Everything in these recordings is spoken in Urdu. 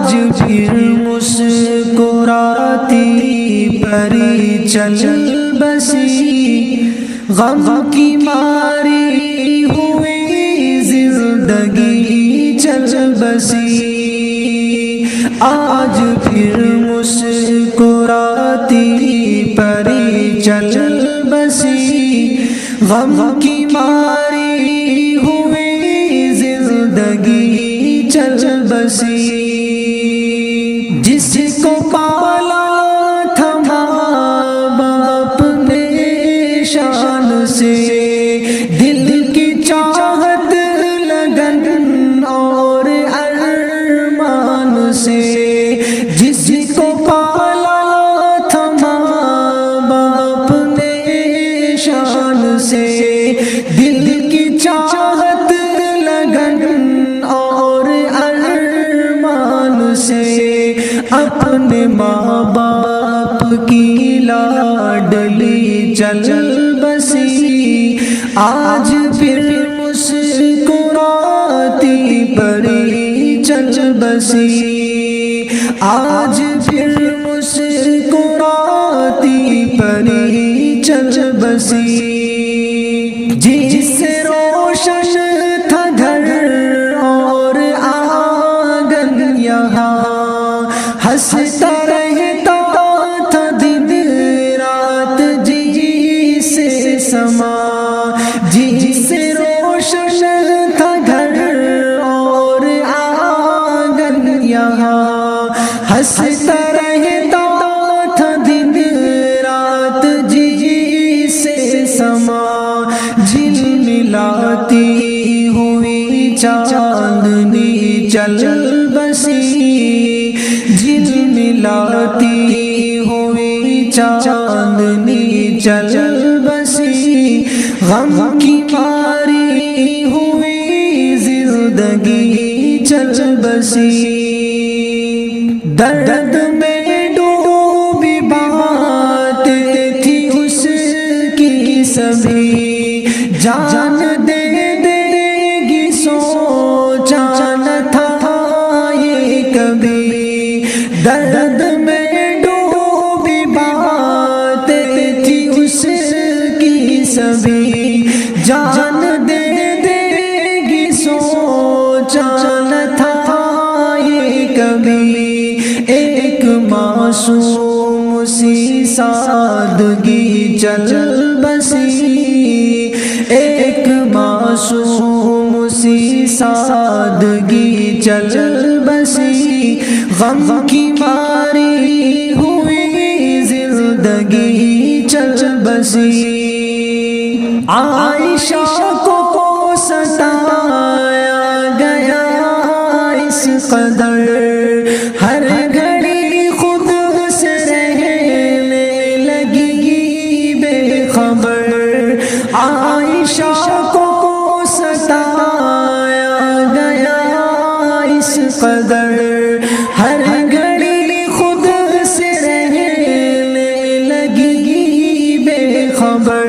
آج پھر مسکراتی پری چل بسی، غم کی ماری ہوئی زندگی چل بسی، آج پھر مسکراتی پری چل بسی، غم کی ماری ہوئی زندگی چل بسی، جس کو پالا تھا ماں باپ نے شان سے، دل کی چاہت لگن اور ارمان سے، جس کو پالا تھا ماں باپ نے شان سے، دل کی چاہت لگن اور ارمان سے، اپنے ماں باپ کی لاڈلی چل بسی، آج پھر مسکراتی پری چل بسی، آج پھر مسکراتی پری چل بسی، جس سے روشن تھا گھر اور آنگن یہاں، ہنستا رہتا تھا دن رات جی سے سما، جس سے روشن تھا گھر اور آنگن یہاں، ہنستا رہتا تھا دن رات جی سے سما، جھلملاتی ہوئی چاندنی چل بسی، جھلملاتی ہوئی چاندنی چل بسی، غم کی ماری ہوئی زندگی چل بسی، درد میں ڈوبی باتیں تھی اس کی سبھی، جان دے دے گی سوچا نہ تھا یہ کبھی، درد میں ڈوبی باتیں تھی اس کی سبھی، جان دے دے گی سوچا نہ تھا یہ کبھی، ایک معصوم سی سادگی چل بسی، ایک معصوم سی سادگی چل بسی، غم کی ماری ہوئی زندگی چل بسی، عائشہ کو ستایا گیا اس قدر، ہر گھڑی خود سے رہنے لگی بے خبر، عائشہ کو ستایا گیا اس قدر، ہر گھڑی خود سے رہنے لگی بے خبر،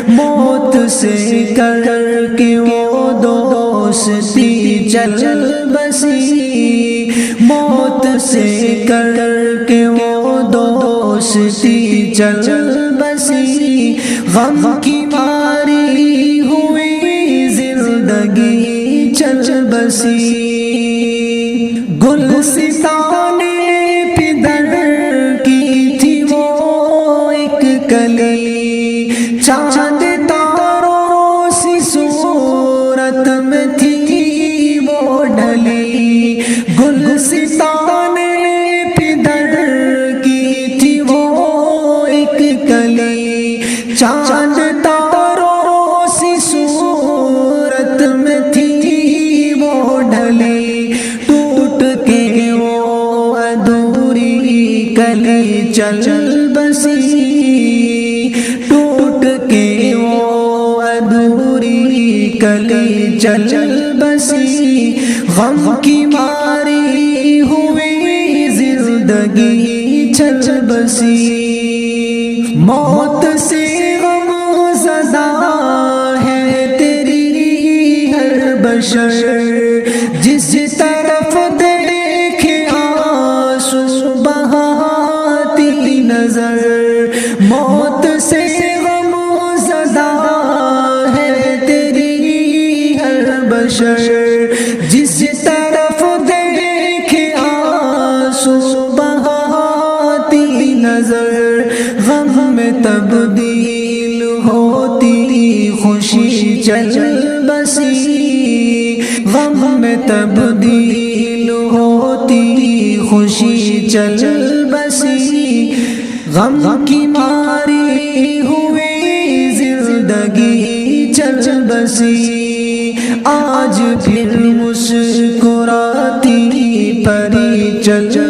موت سے کر کے وہ دوستی چل بسی، موت سے کر کے وہ دوستی چل بسی، غم کی ماری ہوئی زندگی چل بسی، گلستان پدر کی تھی وہ ایک کلی، چاند تاروں سی صورت میں تھی وہ ڈھلی، گلستان پدر کی تھی وہ ایک کلی، چاند تاروں سی صورت میں تھی وہ ڈھلی، ٹوٹ کے وہ ادھوری کلی چل بسی، ٹوٹ کے وہ ادھوری کلی چل بسی، غم کی ماری ہوئی زندگی چل بسی، موت سے غم زدہ ہے تیری ہر بشر، جس طرف دیکھے تبدیل ہوتی خوشی چل بسی، غم میں تبدیل ہوتی خوشی چل بسی، غم کی ماری ہوئی زندگی چل بسی، آج پھر مسکراتی پری چل